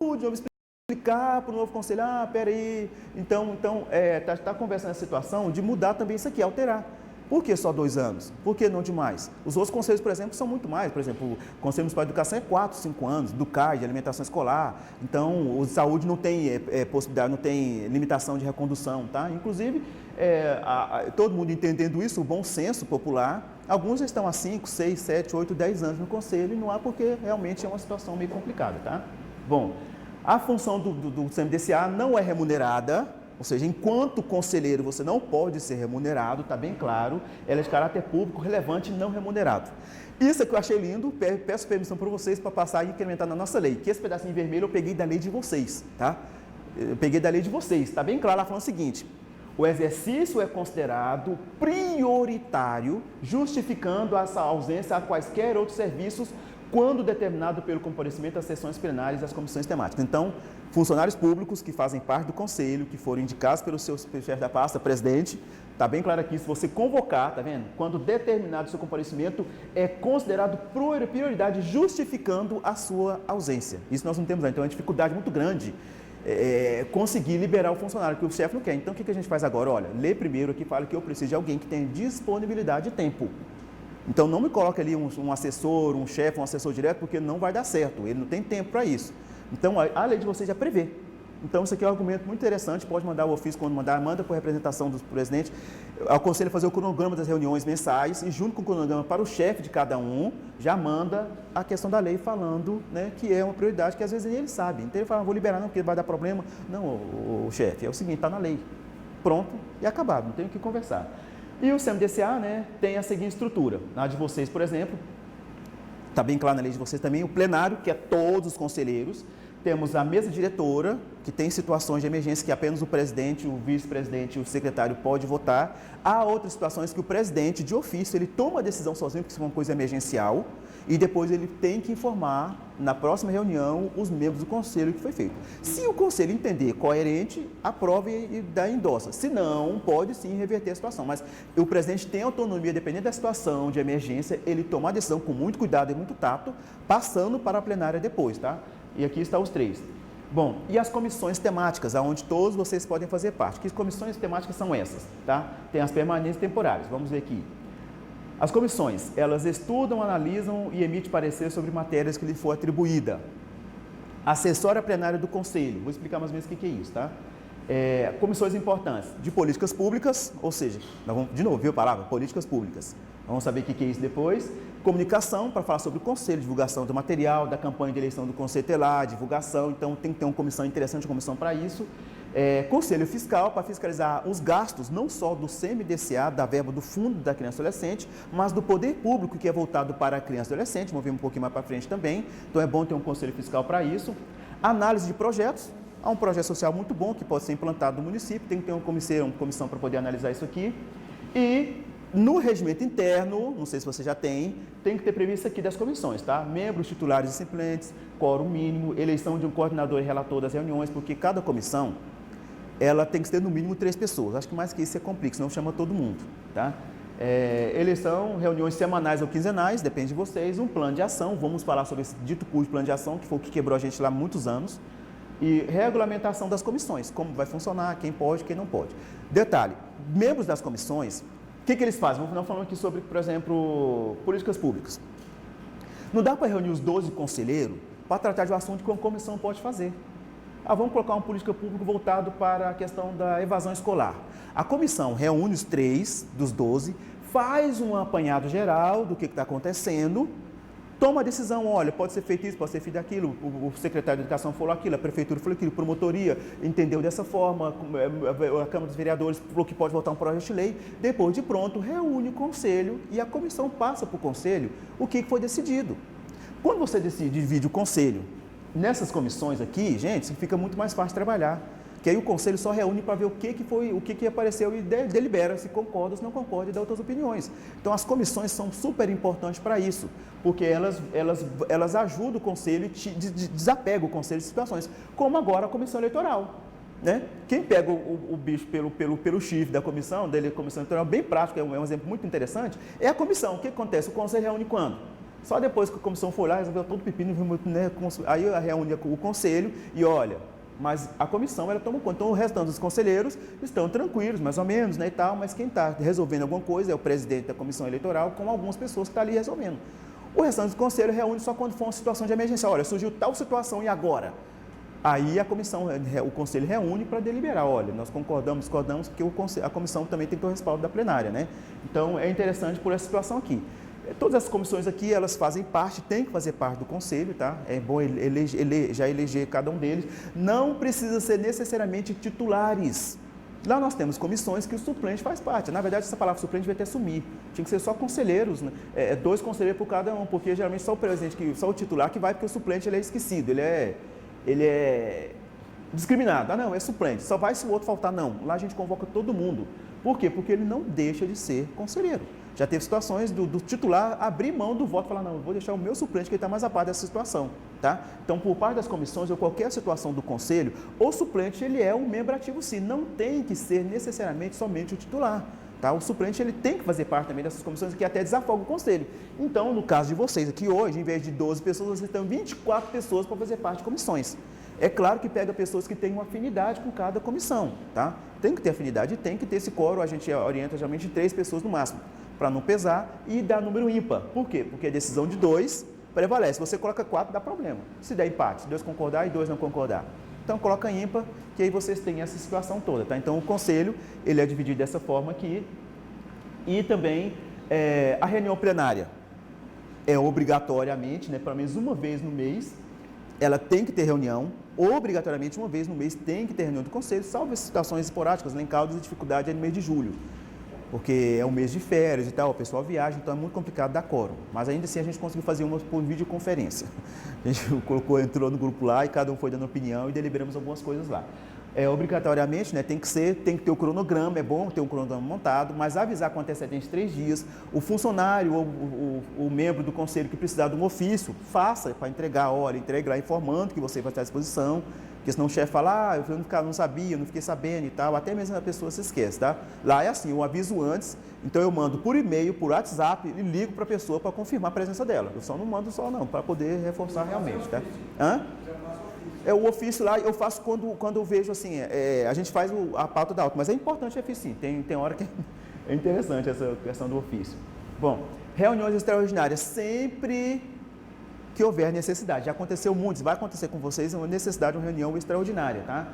vamos explicar para o novo conselho, peraí, então tá conversando essa situação de mudar também isso aqui, alterar. Por que só 2 anos? Por que não de mais? Os outros conselhos, por exemplo, são muito mais. Por exemplo, o Conselho Municipal de Educação é 4, 5 anos, do CAI, de alimentação escolar. Então, o de saúde não tem possibilidade, não tem limitação de recondução, tá? Inclusive, todo mundo entendendo isso, o bom senso popular, alguns já estão há 5, 6, 7, 8, 10 anos no conselho e não há porque realmente é uma situação meio complicada, tá? Bom, a função do CMDCA não é remunerada. Ou seja, enquanto conselheiro você não pode ser remunerado, está bem claro, ela é de caráter público, relevante e não remunerado. Isso é que eu achei lindo, peço permissão para vocês para passar e incrementar na nossa lei, que esse pedacinho vermelho eu peguei da lei de vocês, tá? Eu peguei da lei de vocês, está bem claro, ela falando o seguinte: o exercício é considerado prioritário, justificando essa ausência a quaisquer outros serviços quando determinado pelo comparecimento às sessões plenárias e às comissões temáticas. Então, funcionários públicos que fazem parte do conselho, que foram indicados pelo seu chefe da pasta, presidente, está bem claro aqui, se você convocar, tá vendo? Quando determinado o seu comparecimento, é considerado prioridade, justificando a sua ausência. Isso nós não temos, então é uma dificuldade muito grande conseguir liberar o funcionário, que o chefe não quer. Então, o que a gente faz agora? Olha, lê primeiro aqui, fala que eu preciso de alguém que tenha disponibilidade de tempo. Então, não me coloque ali um assessor, um chefe, um assessor direto, porque não vai dar certo, ele não tem tempo para isso. Então, a lei de vocês já prevê. Então, isso aqui é um argumento muito interessante, pode mandar o ofício quando mandar, manda por representação do presidente. Aconselho a fazer o cronograma das reuniões mensais e, junto com o cronograma para o chefe de cada um, já manda a questão da lei falando, né, que é uma prioridade, que às vezes ele sabe. Então, ele fala, vou liberar não, porque vai dar problema. Não, o chefe, é o seguinte, está na lei. Pronto e acabado, não tem o que conversar. E o CMDCA, né, tem a seguinte estrutura. Na de vocês, por exemplo, está bem claro na lei de vocês também, o plenário, que é todos os conselheiros. Temos a mesa diretora, que tem situações de emergência que apenas o presidente, o vice-presidente e o secretário pode votar. Há outras situações que o presidente, de ofício, ele toma a decisão sozinho, porque isso é uma coisa emergencial, e depois ele tem que informar, na próxima reunião, os membros do conselho que foi feito. Se o conselho entender coerente, aprova e dá endossa. Se não, pode sim reverter a situação. Mas o presidente tem autonomia, dependendo da situação de emergência, ele toma a decisão com muito cuidado e muito tato, passando para a plenária depois, tá? E aqui estão os 3. Bom, e as comissões temáticas, onde todos vocês podem fazer parte. Que comissões temáticas são essas, tá? Tem as permanentes e temporárias, vamos ver aqui. As comissões, elas estudam, analisam e emitem parecer sobre matérias que lhe for atribuída. Assessora plenária do conselho, vou explicar mais ou menos o que é isso, tá? Comissões importantes de políticas públicas, ou seja, nós vamos, de novo, viu a palavra? Políticas públicas. Vamos saber o que é isso depois. Comunicação, para falar sobre o conselho, divulgação do material, da campanha de eleição do conselho telar, divulgação, então tem que ter uma comissão interessante, uma comissão para isso. Conselho fiscal, para fiscalizar os gastos, não só do CMDCA, da verba do Fundo da Criança e Adolescente, mas do poder público, que é voltado para a criança e adolescente, vamos ver um pouquinho mais para frente também, então é bom ter um conselho fiscal para isso. Análise de projetos, há um projeto social muito bom que pode ser implantado no município, tem que ter uma comissão para poder analisar isso aqui. E no regimento interno, não sei se você já tem que ter previsto aqui das comissões, tá? Membros, titulares e suplentes, quórum mínimo, eleição de um coordenador e relator das reuniões, porque cada comissão, ela tem que ter no mínimo 3 pessoas. Acho que mais que isso é complexo, senão chama todo mundo, tá? Eleição, reuniões semanais ou quinzenais, depende de vocês, um plano de ação, vamos falar sobre esse dito curso de plano de ação, que foi o que quebrou a gente lá há muitos anos, e regulamentação das comissões, como vai funcionar, quem pode, quem não pode. Detalhe, membros das comissões, o que eles fazem? Vamos falando aqui sobre, por exemplo, políticas públicas. Não dá para reunir os 12 conselheiros para tratar de um assunto que uma comissão pode fazer. Vamos colocar uma política pública voltada para a questão da evasão escolar. A comissão reúne os 3 dos 12, faz um apanhado geral do que está acontecendo, toma a decisão, olha, pode ser feito isso, pode ser feito aquilo, o secretário de Educação falou aquilo, a prefeitura falou aquilo, a promotoria entendeu dessa forma, a Câmara dos Vereadores falou que pode votar um projeto de lei, depois de pronto, reúne o conselho e a comissão passa para o conselho o que foi decidido. Quando você divide o conselho nessas comissões aqui, gente, fica muito mais fácil trabalhar. Que aí o conselho só reúne para ver o que apareceu e delibera se concorda ou se não concorda e dá outras opiniões. Então, as comissões são super importantes para isso, porque elas ajudam o conselho e desapegam o conselho de situações, como agora a comissão eleitoral. Né? Quem pega o bicho pelo chifre da comissão eleitoral, bem prático, é um exemplo muito interessante, é a comissão. O que acontece? O conselho reúne quando? Só depois que a comissão foi lá, resolveu todo o pepino, né, aí reúne o conselho e olha, mas a comissão ela toma conta. Então o restante dos conselheiros estão tranquilos, mais ou menos, né, e tal, mas quem está resolvendo alguma coisa é o presidente da comissão eleitoral com algumas pessoas que estão ali resolvendo. O restante do conselho reúne só quando for uma situação de emergência. Olha, surgiu tal situação e agora? Aí a comissão, o conselho reúne para deliberar. Olha, nós concordamos, discordamos, porque a comissão também tem que ter o respaldo da plenária, né? Então é interessante por essa situação aqui. Todas as comissões aqui, elas fazem parte, têm que fazer parte do conselho, tá? É bom já eleger cada um deles. Não precisa ser necessariamente titulares. Lá nós temos comissões que o suplente faz parte. Na verdade, essa palavra suplente vai até sumir. Tinha que ser só conselheiros, né? 2 conselheiros por cada um, porque geralmente só o presidente, só o titular que vai, porque o suplente ele é esquecido, ele é discriminado. Ah, não, é suplente. Só vai se o outro faltar. Não. Lá a gente convoca todo mundo. Por quê? Porque ele não deixa de ser conselheiro. Já teve situações do titular abrir mão do voto e falar, não, eu vou deixar o meu suplente que ele está mais a par dessa situação. Tá? Então, por parte das comissões ou qualquer situação do conselho, o suplente ele é um membro ativo sim. Não tem que ser necessariamente somente o titular. Tá? O suplente ele tem que fazer parte também dessas comissões que até desafoga o conselho. Então, no caso de vocês aqui hoje, em vez de 12 pessoas, vocês têm 24 pessoas para fazer parte de comissões. É claro que pega pessoas que têm uma afinidade com cada comissão, tá? Tem que ter afinidade e tem que ter esse quórum, a gente orienta geralmente 3 pessoas no máximo, para não pesar e dar número ímpar. Por quê? Porque a decisão de 2 prevalece. Se você coloca 4, dá problema. Se der empate, 2 concordar e 2 não concordar. Então, coloca ímpar, que aí vocês têm essa situação toda, tá? Então, o conselho, ele é dividido dessa forma aqui. E também, a reunião plenária é obrigatoriamente, né, pelo menos uma vez no mês, ela tem que ter reunião, obrigatoriamente uma vez no mês tem que ter reunião do conselho, salvo as situações esporádicas, em caso de dificuldade no mês de julho, porque é um mês de férias e tal, o pessoal viaja, então é muito complicado dar quórum, mas ainda assim a gente conseguiu fazer uma por videoconferência. A gente entrou no grupo lá e cada um foi dando opinião e deliberamos algumas coisas lá. Obrigatoriamente, né, tem que ter o cronograma, é bom ter um cronograma montado, mas avisar com antecedência 3 dias, o funcionário ou o membro do conselho que precisar de um ofício, faça para entregar a hora, entregar informando que você vai estar à disposição, porque senão o chefe fala, eu não sabia, não fiquei sabendo e tal, até mesmo a pessoa se esquece, tá? Lá é assim, eu aviso antes, então eu mando por e-mail, por WhatsApp e ligo para a pessoa para confirmar a presença dela. Eu só não mando não, para poder reforçar realmente, tá? Hã? O ofício lá eu faço quando eu vejo assim, a gente faz a pauta da auto, mas é importante o ofício sim, tem hora que é interessante essa questão do ofício. Bom, reuniões extraordinárias, sempre que houver necessidade, já aconteceu muito, vai acontecer com vocês uma necessidade de uma reunião extraordinária, tá?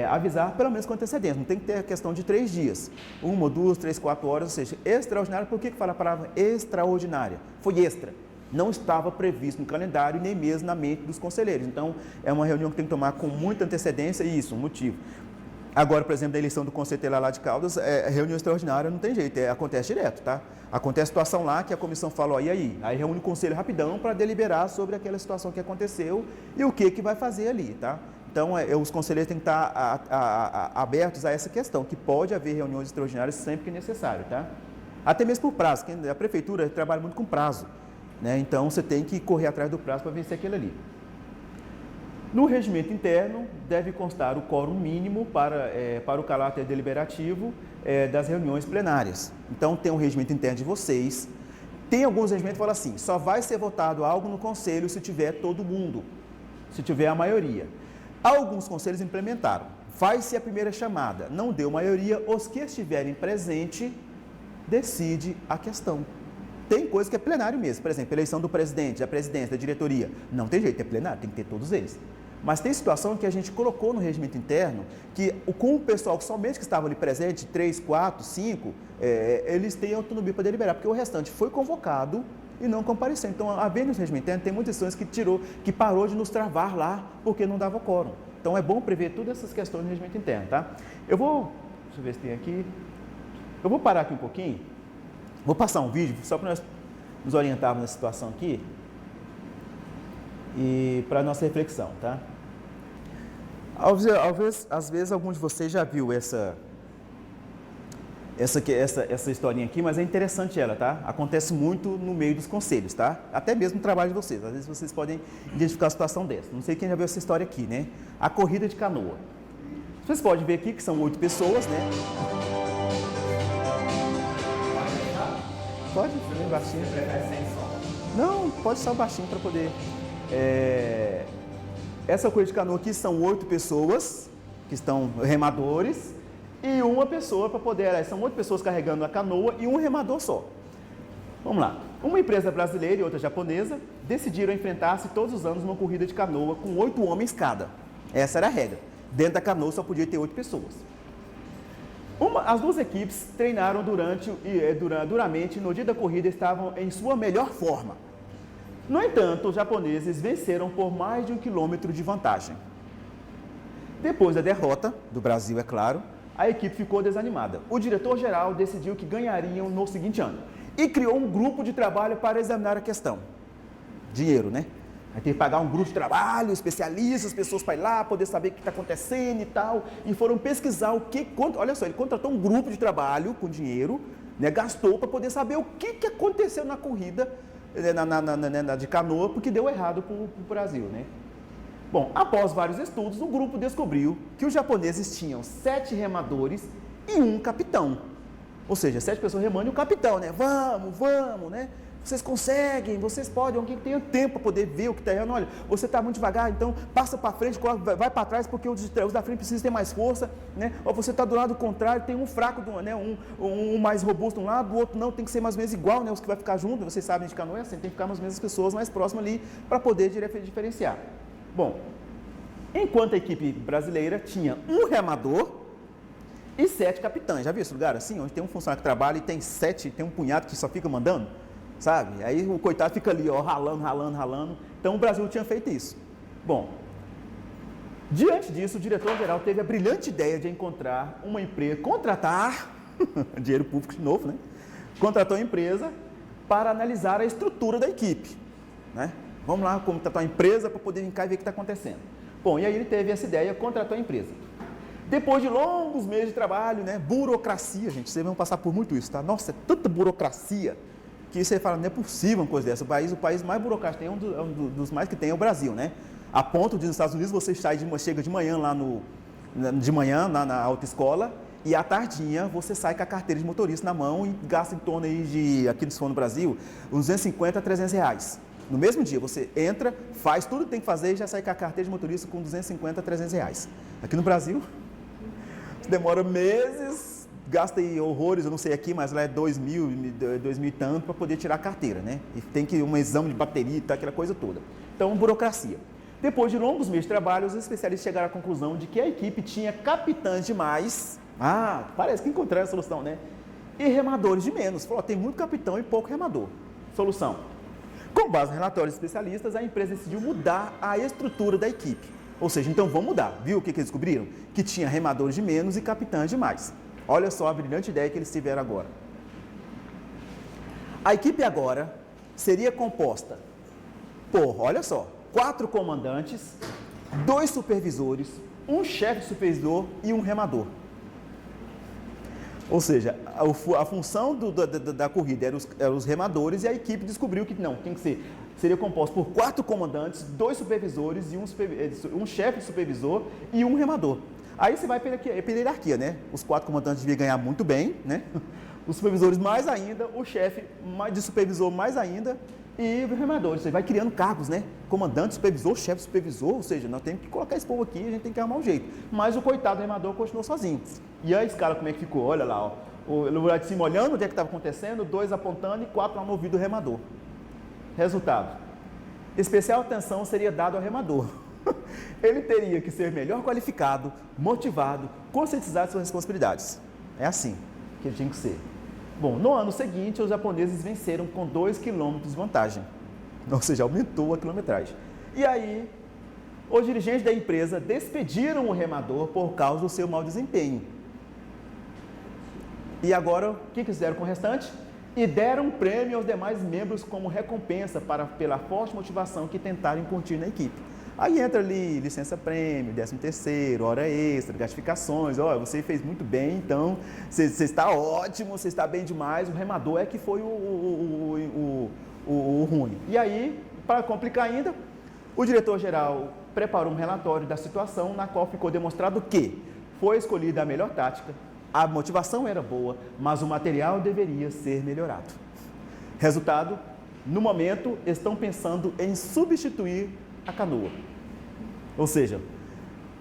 Avisar pelo menos com antecedência, não tem que ter a questão de 3 dias, 1, 2, 3, 4 horas, ou seja, extraordinária, por que fala a palavra extraordinária? Foi extra. Não estava previsto no calendário nem mesmo na mente dos conselheiros. Então, é uma reunião que tem que tomar com muita antecedência e isso, um motivo. Agora, por exemplo, da eleição do Conselho Tutelar lá de Caldas, reunião extraordinária não tem jeito, acontece direto, tá? Acontece situação lá que a comissão fala, ó, e aí? Aí reúne o conselho rapidão para deliberar sobre aquela situação que aconteceu e o que vai fazer ali, tá? Então, os conselheiros têm que estar abertos a essa questão, que pode haver reuniões extraordinárias sempre que necessário, tá? Até mesmo por prazo, porque a prefeitura trabalha muito com prazo. Né? Então, você tem que correr atrás do prazo para vencer aquele ali. No regimento interno, deve constar o quórum mínimo para o caráter deliberativo das reuniões plenárias. Então, tem um regimento interno de vocês. Tem alguns regimentos que falam assim, só vai ser votado algo no conselho se tiver todo mundo, se tiver a maioria. Alguns conselhos implementaram. Faz-se a primeira chamada, não deu maioria, os que estiverem presentes, decide a questão. Tem coisa que é plenário mesmo, por exemplo, eleição do presidente, da presidência, da diretoria. Não tem jeito, é plenário, tem que ter todos eles. Mas tem situação que a gente colocou no regimento interno, que com o pessoal somente que estava ali presente, 3, 4, 5, eles têm autonomia para deliberar, porque o restante foi convocado e não compareceu. Então, havendo no regimento interno, tem muitas decisões que parou de nos travar lá, porque não dava quórum. Então, é bom prever todas essas questões no regimento interno, tá? Deixa eu ver se tem aqui. Eu vou parar aqui um pouquinho. Vou passar um vídeo, só para nós nos orientarmos na situação aqui e para a nossa reflexão, tá? Às vezes alguns de vocês já viu essa historinha aqui, mas é interessante ela, tá? Acontece muito no meio dos conselhos, tá? Até mesmo no trabalho de vocês, às vezes vocês podem identificar a situação dessa. Não sei quem já viu essa história aqui, né? A corrida de canoa. Vocês podem ver aqui que são 8 pessoas, né? Pode? Baixinho. Não, pode estar baixinho para poder... Essa corrida de canoa aqui são 8 pessoas, que estão remadores, e uma pessoa para poder... São 8 pessoas carregando a canoa e um remador só. Vamos lá. Uma empresa brasileira e outra japonesa decidiram enfrentar-se todos os anos numa corrida de canoa com 8 homens cada. Essa era a regra. Dentro da canoa só podia ter 8 pessoas. As duas equipes treinaram duramente no dia da corrida e estavam em sua melhor forma. No entanto, os japoneses venceram por mais de 1 quilômetro de vantagem. Depois da derrota, do Brasil é claro, a equipe ficou desanimada. O diretor-geral decidiu que ganhariam no seguinte ano e criou um grupo de trabalho para examinar a questão. Dinheiro, né? Vai ter que pagar um grupo de trabalho, especialistas, pessoas para ir lá, poder saber o que está acontecendo e tal. E foram pesquisar olha só, ele contratou um grupo de trabalho com dinheiro, né, gastou para poder saber o que aconteceu na corrida de canoa, porque deu errado para o Brasil, né? Bom, após vários estudos, o grupo descobriu que os japoneses tinham 7 remadores e um capitão. Ou seja, 7 pessoas remando e o capitão, né? Vamos, né? Vocês conseguem, vocês podem, alguém que tenha tempo para poder ver o que está errando. Olha, você está muito devagar, então passa para frente, vai para trás, porque os da frente precisam ter mais força, né? Ou você está do lado contrário, tem um fraco, né? um mais robusto de um lado, o outro não, tem que ser mais ou menos igual, né? Os que vai ficar junto, vocês sabem de canoa é assim, tem que ficar mais ou menos as pessoas mais próximas ali para poder diferenciar. Bom, enquanto a equipe brasileira tinha um remador e 7 capitães. Já viu esse lugar assim, onde tem um funcionário que trabalha e tem 7, tem um punhado que só fica mandando? Sabe? Aí o coitado fica ali, ó, ralando. Então o Brasil tinha feito isso. Bom, diante disso, o diretor-geral teve a brilhante ideia de encontrar uma empresa, contratar, dinheiro público de novo, né? Contratou uma empresa para analisar a estrutura da equipe, né? Vamos lá, contratar uma empresa para poder vir cá e ver o que está acontecendo. Bom, e aí ele teve essa ideia, contratou a empresa. Depois de longos meses de trabalho, né? Burocracia, gente, vocês vão passar por muito isso, tá? Nossa, é tanta burocracia que você fala, não é possível uma coisa dessa. O país mais burocrático, um dos mais que tem é o Brasil, né? A ponto de nos Estados Unidos você chega de manhã lá na autoescola e à tardinha você sai com a carteira de motorista na mão e gasta em torno aí de, aqui no Brasil, uns 250 a 300 reais. No mesmo dia, você entra, faz tudo que tem que fazer e já sai com a carteira de motorista com 250 a 300 reais. Aqui no Brasil, demora meses, gasta aí horrores, eu não sei aqui, mas lá é 2.000 e tanto para poder tirar a carteira, né? E tem que ir um exame de bateria, tá, aquela coisa toda. Então, burocracia. Depois de longos meses de trabalho, os especialistas chegaram à conclusão de que a equipe tinha capitães demais. Parece que encontraram a solução, né? E remadores de menos. Falou, tem muito capitão e pouco remador. Solução. Com base em relatórios especialistas, a empresa decidiu mudar a estrutura da equipe. Ou seja, então vamos mudar. Viu o que eles descobriram? Que tinha remadores de menos e capitães de mais. Olha só a brilhante ideia que eles tiveram agora. A equipe agora seria composta por, olha só, 4 comandantes, 2 supervisores, um chefe supervisor e um remador. Ou seja, a função da corrida eram os remadores e a equipe descobriu que não, seria composto por 4 comandantes, 2 supervisores e um chefe supervisor e um remador. Aí você vai pela hierarquia, né? Os 4 comandantes deviam ganhar muito bem, né? Os supervisores mais ainda, o chefe de supervisor mais ainda e os remadores. Você vai criando cargos, né? Comandante, supervisor, chefe supervisor, ou seja, nós temos que colocar esse povo aqui, a gente tem que arrumar um jeito. Mas o coitado do remador continuou sozinho. E a escala como é que ficou? Olha lá, ó. O lugar de cima olhando o que é que estava acontecendo, 2 apontando e 4 lá no ouvido do remador. Resultado. Especial atenção seria dado ao remador. Ele teria que ser melhor qualificado, motivado, conscientizado de suas responsabilidades. É assim que ele tinha que ser. Bom, no ano seguinte, os japoneses venceram com 2 km de vantagem. Ou seja, aumentou a quilometragem. E aí, os dirigentes da empresa despediram o remador por causa do seu mau desempenho. E agora, o que fizeram com o restante? E deram um prêmio aos demais membros como recompensa pela forte motivação que tentaram incutir na equipe. Aí entra ali licença-prêmio, 13º, hora extra, gratificações. Olha, você fez muito bem, então você está ótimo, você está bem demais. O remador é que foi o ruim. E aí, para complicar ainda, o diretor-geral preparou um relatório da situação na qual ficou demonstrado que foi escolhida a melhor tática, a motivação era boa, mas o material deveria ser melhorado. Resultado, no momento, estão pensando em substituir a canoa. Ou seja,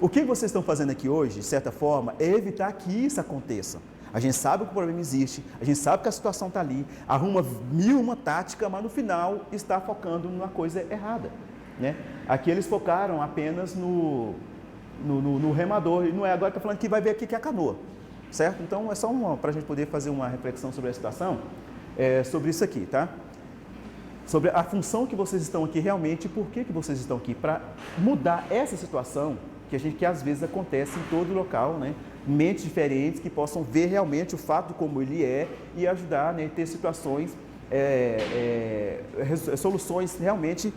o que vocês estão fazendo aqui hoje, de certa forma, é evitar que isso aconteça. A gente sabe que o problema existe, a gente sabe que a situação está ali, arruma mil uma tática, mas no final está focando numa coisa errada, né? Aqui eles focaram apenas no remador, e não é agora que está falando que vai ver aqui que é a canoa, certo? Então é só para a gente poder fazer uma reflexão sobre a situação, sobre isso aqui, tá? Sobre a função que vocês estão aqui realmente e por que vocês estão aqui, para mudar essa situação que às vezes acontece em todo local, né? Mentes diferentes que possam ver realmente o fato como ele é e ajudar, né, a ter situações, soluções realmente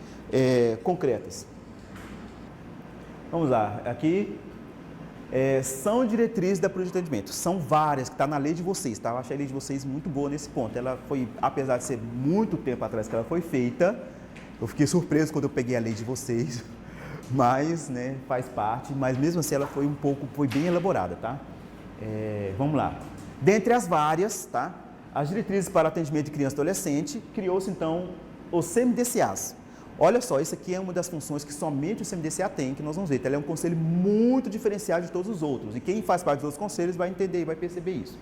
concretas. Vamos lá, aqui são diretrizes da política de atendimento, são várias, que está na lei de vocês, tá? Eu achei a lei de vocês muito boa nesse ponto. Ela foi, apesar de ser muito tempo atrás que ela foi feita, eu fiquei surpreso quando eu peguei a lei de vocês, mas, né, faz parte, mas mesmo assim ela foi bem elaborada, tá? Vamos lá. Dentre as várias, tá? As diretrizes para atendimento de criança e adolescente, criou-se então os CMDCAs. Olha só, isso aqui é uma das funções que somente o CMDCA tem, que nós vamos ver. Ele é um conselho muito diferenciado de todos os outros, e quem faz parte dos outros conselhos vai entender e vai perceber isso.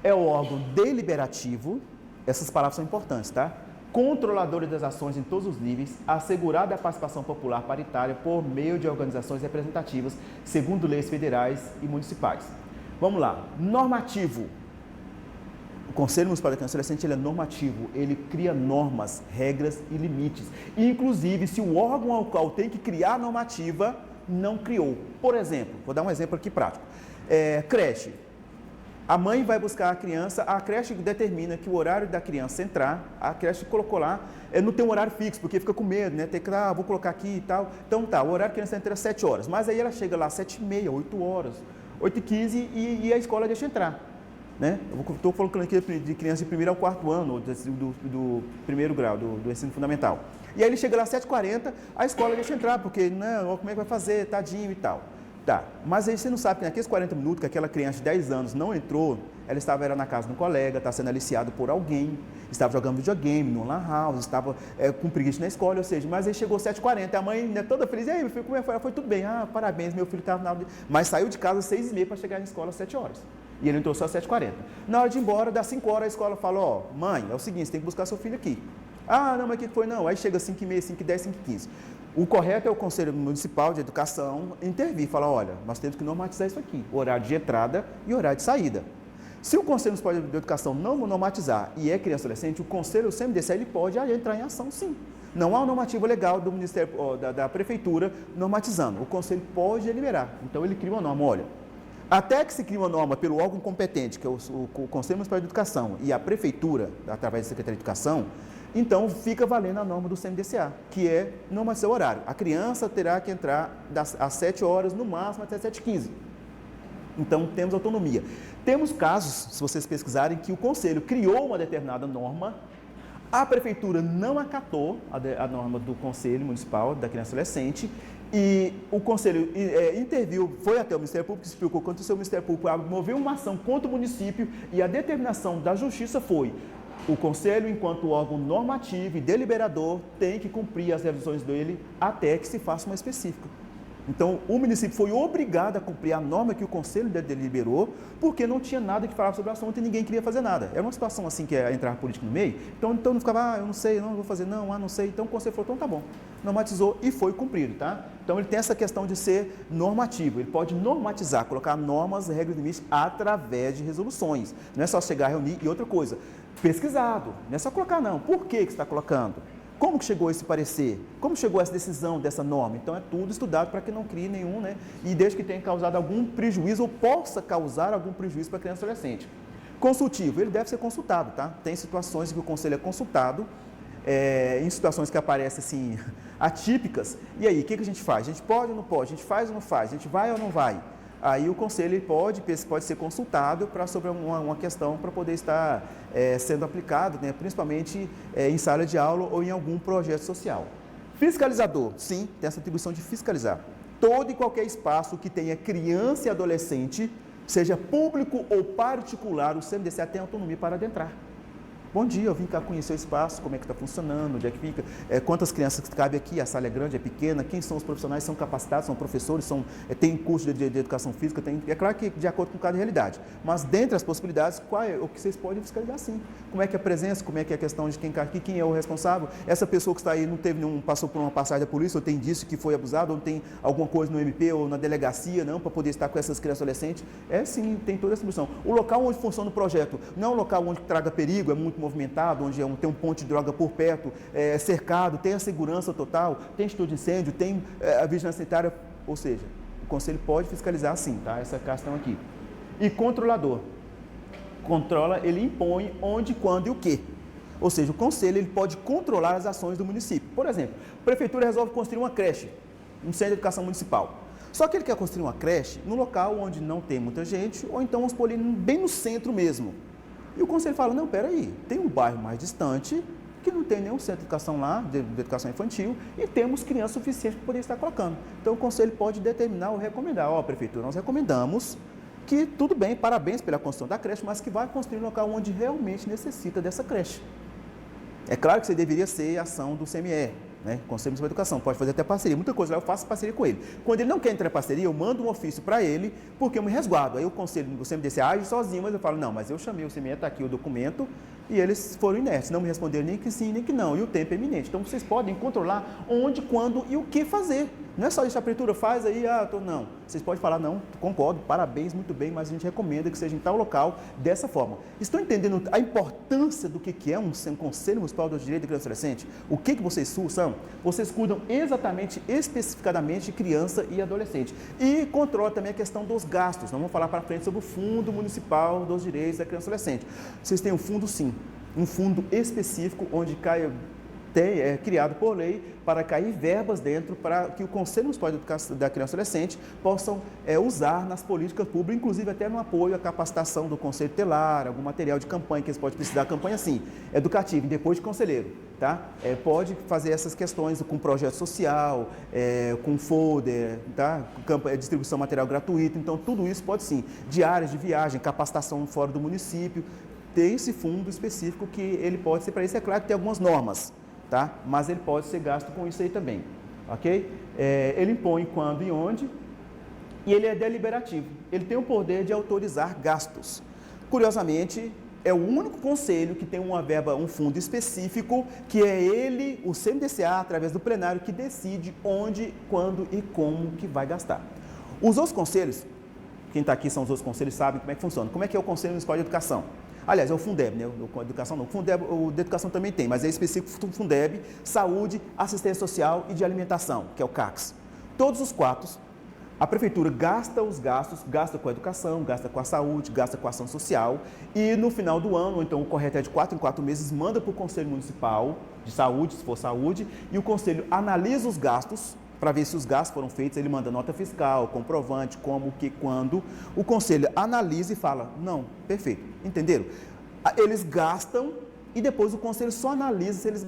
É o órgão deliberativo, essas palavras são importantes, tá? Controlador das ações em todos os níveis, assegurada a participação popular paritária por meio de organizações representativas, segundo leis federais e municipais. Vamos lá, normativo. O Conselho Municipal da Criança e Adolescente, ele é normativo, ele cria normas, regras e limites. Inclusive, se o órgão ao qual tem que criar a normativa não criou. Por exemplo, vou dar um exemplo aqui prático. Creche. A mãe vai buscar a criança, a creche determina que o horário da criança entrar, a creche colocou lá, não tem um horário fixo, porque fica com medo, né? Tem que, vou colocar aqui e tal. Então tá, o horário da criança entra às 7 horas, mas aí ela chega lá às 7h30, 8 horas, 8h15 e a escola deixa entrar, né? Eu estou falando aqui de criança de primeiro ao quarto ano, do primeiro grau, do ensino fundamental. E aí ele chega lá às 7h40, a escola deixa entrar, porque, não, como é que vai fazer, tadinho e tal. Tá, mas aí você não sabe que naqueles 40 minutos que aquela criança de 10 anos não entrou, ela era na casa de um colega, estava sendo aliciada por alguém, estava jogando videogame no lan house, estava com preguiça na escola, ou seja, mas aí chegou 7h40, a mãe, né, toda feliz, e aí, meu filho, como é que foi? Foi tudo bem, parabéns, meu filho estava na aula, mas saiu de casa às 6h30 para chegar na escola às 7 horas, e ele entrou só às 7h40. Na hora de ir embora, das 5 horas, a escola falou, mãe, é o seguinte, você tem que buscar seu filho aqui. Não, mas o que foi? Não, aí chega 5h30, 5h10, 5h15. O correto é o Conselho Municipal de Educação intervir, falar, olha, nós temos que normatizar isso aqui, horário de entrada e horário de saída. Se o Conselho Municipal de Educação não normatizar e é criança e adolescente, o Conselho, o CMDC, ele pode entrar em ação, sim. Não há um normativo legal do Ministério, da Prefeitura normatizando, o Conselho pode deliberar, então ele cria uma norma, olha, até que se cria uma norma pelo órgão competente, que é o Conselho Municipal de Educação e a Prefeitura, através da Secretaria de Educação, então fica valendo a norma do CMDCA, que é normatizar o horário. A criança terá que entrar às 7 horas, no máximo até 7h15. Então temos autonomia. Temos casos, se vocês pesquisarem, que o Conselho criou uma determinada norma, a Prefeitura não acatou a norma do Conselho Municipal da Criança e Adolescente, e o Conselho interviu, foi até o Ministério Público, explicou quanto o seu Ministério Público moveu uma ação contra o município, e a determinação da Justiça foi: o Conselho, enquanto órgão normativo e deliberador, tem que cumprir as revisões dele até que se faça uma específica. Então, o município foi obrigado a cumprir a norma que o Conselho deliberou, porque não tinha nada que falar sobre o assunto e ninguém queria fazer nada. Era uma situação assim que ia entrar política no meio, então não ficava, eu não sei, não vou fazer, não sei. Então o Conselho falou, então tá bom, normatizou e foi cumprido, tá? Então ele tem essa questão de ser normativo, ele pode normatizar, colocar normas, regras e limites através de resoluções. Não é só chegar, reunir e outra coisa, pesquisado, não é só colocar não. Por que você está colocando? Como que chegou esse parecer? Como chegou essa decisão dessa norma? Então é tudo estudado para que não crie nenhum, né? E desde que tenha causado algum prejuízo ou possa causar algum prejuízo para a criança e adolescente. Consultivo, ele deve ser consultado, tá? Tem situações que o conselho é consultado, em situações que aparecem assim, atípicas. E aí, o que a gente faz? A gente pode ou não pode? A gente faz ou não faz? A gente vai ou não vai? Aí o conselho pode ser consultado sobre uma questão para poder estar sendo aplicado, né, principalmente em sala de aula ou em algum projeto social. Fiscalizador, sim, tem essa atribuição de fiscalizar. Todo e qualquer espaço que tenha criança e adolescente, seja público ou particular, o CMDCA tem autonomia para adentrar. Bom dia, eu vim cá conhecer o espaço, como é que está funcionando, onde é que fica, quantas crianças cabem aqui, a sala é grande, é pequena, quem são os profissionais, são capacitados, são professores, tem curso de educação física, é claro que de acordo com cada realidade, mas dentre as possibilidades, qual é o que vocês podem fiscalizar sim? Como é que é a presença, como é que é a questão de quem está aqui, quem é o responsável, essa pessoa que está aí não passou por uma passagem da polícia, ou tem indício que foi abusado, ou tem alguma coisa no MP ou na delegacia, não, para poder estar com essas crianças adolescentes, sim, tem toda essa solução. O local onde funciona o projeto não é um local onde traga perigo, é muito movimentado, onde tem um ponto de droga por perto, é cercado, tem a segurança total, tem extintor de incêndio, tem a vigilância sanitária, ou seja, o Conselho pode fiscalizar sim, tá? Essa questão aqui. E controlador. Controla, ele impõe onde, quando e o quê. Ou seja, o Conselho ele pode controlar as ações do município. Por exemplo, a Prefeitura resolve construir uma creche, um centro de educação municipal. Só que ele quer construir uma creche no local onde não tem muita gente, ou então, vamos pôr ele bem no centro mesmo. E o Conselho fala, não, peraí, tem um bairro mais distante, que não tem nenhum centro de educação lá, de educação infantil, e temos crianças suficientes para poder estar colocando. Então, o Conselho pode determinar ou recomendar, Prefeitura, nós recomendamos que, tudo bem, parabéns pela construção da creche, mas que vai construir um local onde realmente necessita dessa creche. É claro que isso deveria ser a ação do CME, né? Conselho Municipal de Educação, pode fazer até parceria, muita coisa lá eu faço parceria com ele. Quando ele não quer entrar em parceria, eu mando um ofício para ele, porque eu me resguardo. Aí o CMDC age sozinho, mas eu falo, não, mas eu chamei o CME, está aqui o documento, e eles foram inertes, não me responderam nem que sim, nem que não, e o tempo é iminente. Então, vocês podem controlar onde, quando e o que fazer. Não é só deixar a prefeitura, faz aí, não. Vocês podem falar, não, concordo, parabéns, muito bem, mas a gente recomenda que seja em tal local, dessa forma. Estão entendendo a importância do que é um Conselho Municipal dos Direitos de Criança e Adolescente? O que vocês são? Vocês cuidam exatamente, especificadamente de criança e adolescente. E controla também a questão dos gastos. Nós vamos falar para frente sobre o Fundo Municipal dos Direitos da Criança e Adolescente. Vocês têm um fundo, sim, um fundo específico onde é criado por lei para cair verbas dentro para que o Conselho Municipal de Educação da Criança e Adolescente possam usar nas políticas públicas, inclusive até no apoio à capacitação do Conselho Tutelar, algum material de campanha que eles podem precisar, campanha sim, educativa, e depois de conselheiro, tá? Pode fazer essas questões com projeto social, com folder, tá? Distribuição de material gratuito, então tudo isso pode sim, diárias de viagem, capacitação fora do município, tem esse fundo específico que ele pode ser para isso, é claro que tem algumas normas, tá? Mas ele pode ser gasto com isso aí também, ok? Ele impõe quando e onde, e ele é deliberativo, ele tem o poder de autorizar gastos. Curiosamente, é o único conselho que tem uma verba, um fundo específico, que é ele, o CMDCA, através do plenário, que decide onde, quando e como que vai gastar. Os outros conselhos, quem está aqui são os outros conselhos, sabem como é que funciona. Como é que é o Conselho Municipal de Educação? Aliás, é o Fundeb, né? O Educação não. O Fundeb, o de Educação também tem, mas é específico do Fundeb, Saúde, Assistência Social e de Alimentação, que é o CACS. Todos os quatro, a Prefeitura gasta os gastos, gasta com a educação, gasta com a saúde, gasta com a ação social e no final do ano, ou então o correto é de 4 em 4 meses, manda para o Conselho Municipal de Saúde, se for saúde, e o Conselho analisa os gastos, para ver se os gastos foram feitos, ele manda nota fiscal, comprovante, como, que, quando. O Conselho analisa e fala, não, perfeito, entenderam? Eles gastam e depois o Conselho só analisa se eles